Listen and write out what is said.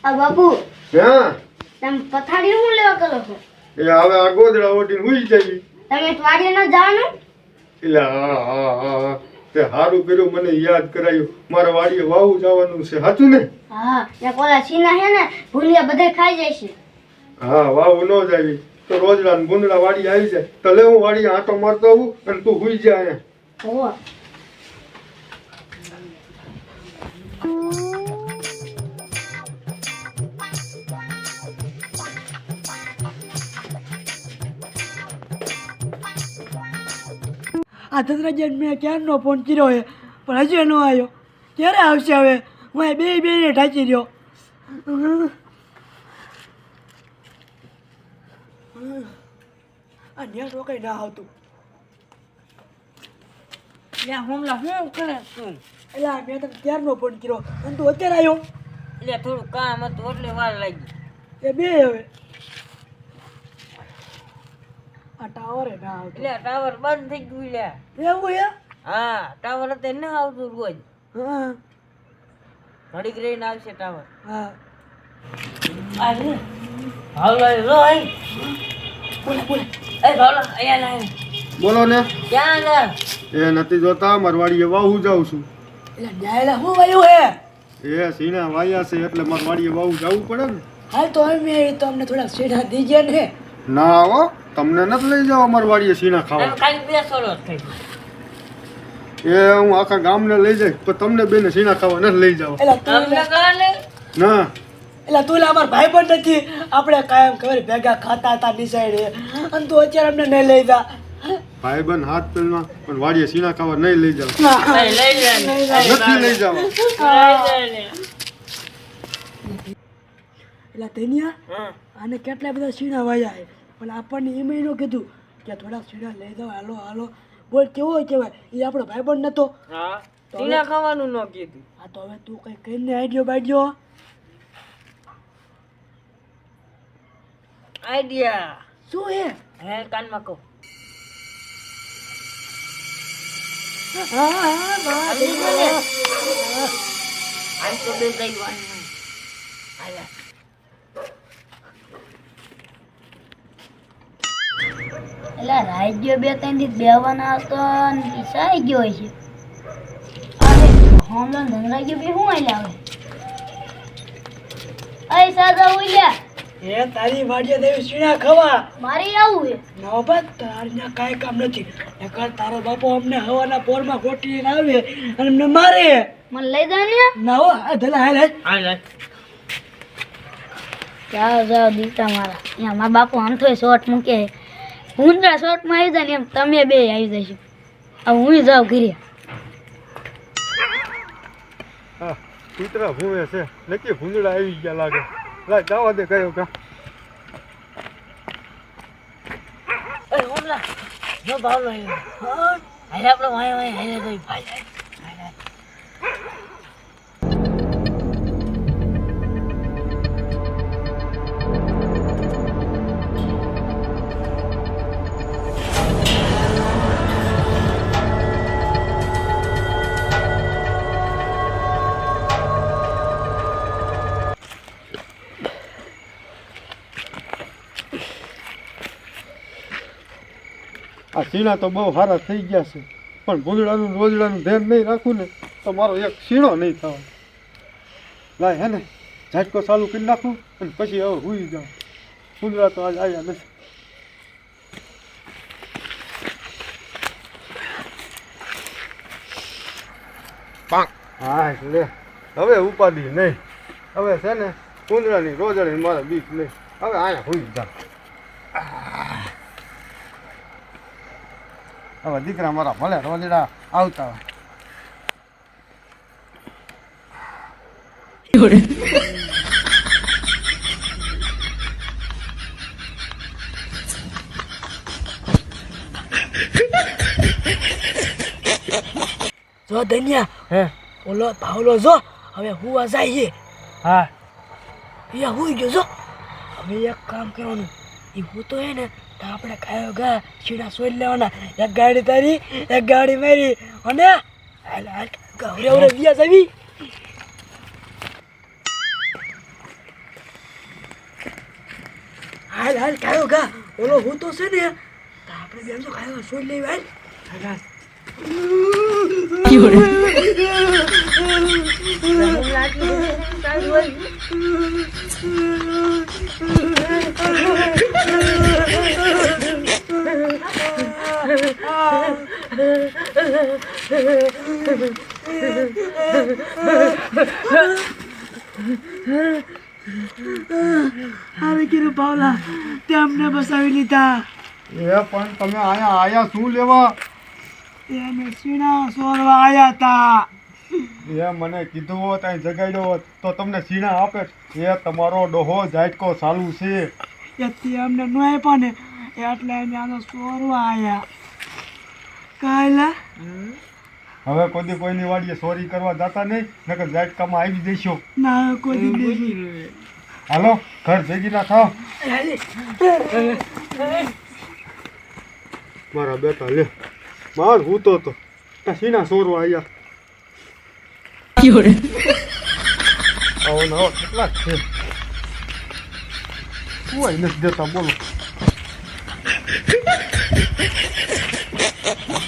આ બાપુ હા તમે પથારી હું લેવા કરો છો? એ હવે આ ગોદડા ઓટીને હુઈ જઈ. તમે વાડીએ ન જવાનું? એટલે હા તે સારું કર્યું મને યાદ કરાયું. મારા વાડીએ વાવું જવાનું છે, સાચું ને? હા ને કોલા છીના હે ને ભૂલિયા બધે ખાઈ જાય છે. હા વાવું ન જાવી તો રોજડા ને ભૂંદડા વાડી આવી જાય તો લે હું વાડીએ આંટો મારતો આવું અને તું હુઈ જા અહીંયા. હોવા આ ધનરાજન મેં ક્યારનો ફોન કર્યો છે પણ હજી ન આવ્યો. ક્યારે આવશે હવે? હું બે ઢાંચી રહ્યો. આ નેટવર્ક કઈ ના આવતું. હુમલા હું કરે તું? એટલે મેં તને ક્યારનો ફોન કર્યો અને તું અત્યારે આવ્યો? એટલે થોડું કામ હતું એટલે વાર લાગી. એ બે હવે આ ટાવર ના આવતો. એટલે ટાવર બંધ થઈ ગયું. લે એવું હે? હા ટાવર અત્યારે ના આવતું રોજ. હા ઘડીક રહીને આવશે ટાવર. હા આજે હાલો લો એ બોલે એ ભાવલો અહીંયા લાય. બોલો ને. ક્યાં લે? એ નથી જોતા મારા વાડીએ વાવું જાઉં છું. એટલે ન્યાયલા હું વાયું હે? એ સીણા વાયા છે એટલે મારા વાડીએ વાવું જવું પડે ને. હાલ તો અમે તો અમને થોડા શેઠા દીજે ને. ના હો તમને નથી લઈ જાવ અમારા વાડીએ સીણા તમે ખાવા. ખાલી બે સોલો થઈ. એ હું આખા ગામને લઈ જાય પણ તમને બેને સીણા ખાવા નથી લઈ જાવ. એટલે તું તમને કહે ને ના એટલે તું અમાર ભાઈ પણ નથી. આપણે કાયમ ખબર ભેગા ખાતા હતા નિસાડે અને તું અત્યારે અમને નહીં લઈ જા. ભાઈ બન હાથ પેલમાં પણ વાડીએ સીણા ખાવા નહીં લઈ જાવ. લઈ લે નથી લઈ જવા. એટલે ધનિયા હા આને કેટલા બધા સીણા વાયા છે પણ આપણને એમ ન કીધું કે થોડા સીણા લઈ જાઓ. હાલો હાલો બોલ કેવો કહેવાય એ આપણો ભાઈ પણ નતો. હા તીના ખાવાનું ન કીધું. હા તો હવે તું કઈ કહીને આઈડિયો બાઈડિયો. આઈડિયા શું હે? હે કાનમાં કહો. હા હા બસ આમ તો બે કઈ વાત નહીં. હાલા એટલે રાજ્ય બે ત્રણ દી બેવાના હતો ને ઈસાઈ ગયો છે. અરે હોમલો ધનરાજ્ય બે હું આલ્યા હવે? અય સાદા ઉલ્યા એ તારી વાડીએ દેવી સીણા ખાવા. મારી આવું હે. ના બા તારના કાંઈ કામ નથી. નકર તારો બાપો અમને હવાના પોરમાં ગોટીને આવે અને અમને મારે. મને લઈ જા ને. ના હો આ ધલા હાલ હાલ. હાલા જાઓ જાઓ દીકરા મારા. અહીંયા મારા બાપુ આમ તો શોર્ટ મૂકે. ભૂંદડા શોર્ટમાં આવી જાય ને એમ તમે બે આવી જશો. હવે હું જાઉં ઘરે. હા કૂતરા ભૂવે છે નક્કી ભૂંદડા આવી ગયા લાગે. લાય જવા દે કયો કા. એ હુમલા જો ભાવલો આવ્યો. હા હાલે આપણે વાય વાય હાલે ગઈ ભાઈ. આ સીણા તો બહુ સારા થઈ ગયા છે પણ ભૂંદડાનું રોજડાનું ધ્યાન નહીં રાખું ને તો મારો એક સીણો નહીં થવાનો. લાય હે ને ઝાટકો ચાલુ કરી નાખું અને પછી હવે હુઈ જાઉં. ભૂંદડા તો આજ આવ્યા નથી. હા લે હવે ઉપાધિ નહીં. હવે છે ને ભૂંદડાની રોજડાની મારે બીક નહીં. હવે અહીંયા હુઈ જાઉં. હવે દીકરા મારા ભલે રોજડા આવતા હોય. જો ધનિયા હે ઓલો ભાવલો જો હવે હુવા જાય. હા અહીંયા હુઈ ગયો જો. હવે એક કામ કરવાનું એ હું તો હે ને તો આપણે ખાયો ગા સીડા સોઈ લેવાના. એક ગાડી તારી એક ગાડી મારી અને હાલ હાલ ગવરે વ્યાસ આવી. હાલ હાલ ખાયો ગા ઓલો હું તો છે ને તો આપણે બેન તો ખાયો સોઈ લેવી હાલ હાલ અરે કીધું પાવલા તે અમને બસાવી લીધા એ પણ તમે અહીંયા આયા શું લેવા એને સીણા સોરવા આયા તા એ મને કીધું હોત અહીં જગાડ્યો હોત તો તમને સીણા આપે એ તમારો ડોહો ઝાટકો ચાલુ છે એથી અમને ન આપ્યા ને એટલે અમે આનો સોરવા આયા કાયલા હવે કોઈ કોઈની વાડીએ ચોરી કરવા જતા નહીં નકર ઝાટકામાં આવી જઈશો ના કોઈ દી હાલો ઘર ભેગી ના થાવ મારા બેટા લે માર હું તો સીના ચોરવા આવ્યા આવો નવો કેટલા છે કોઈ નથી દેતા બોલો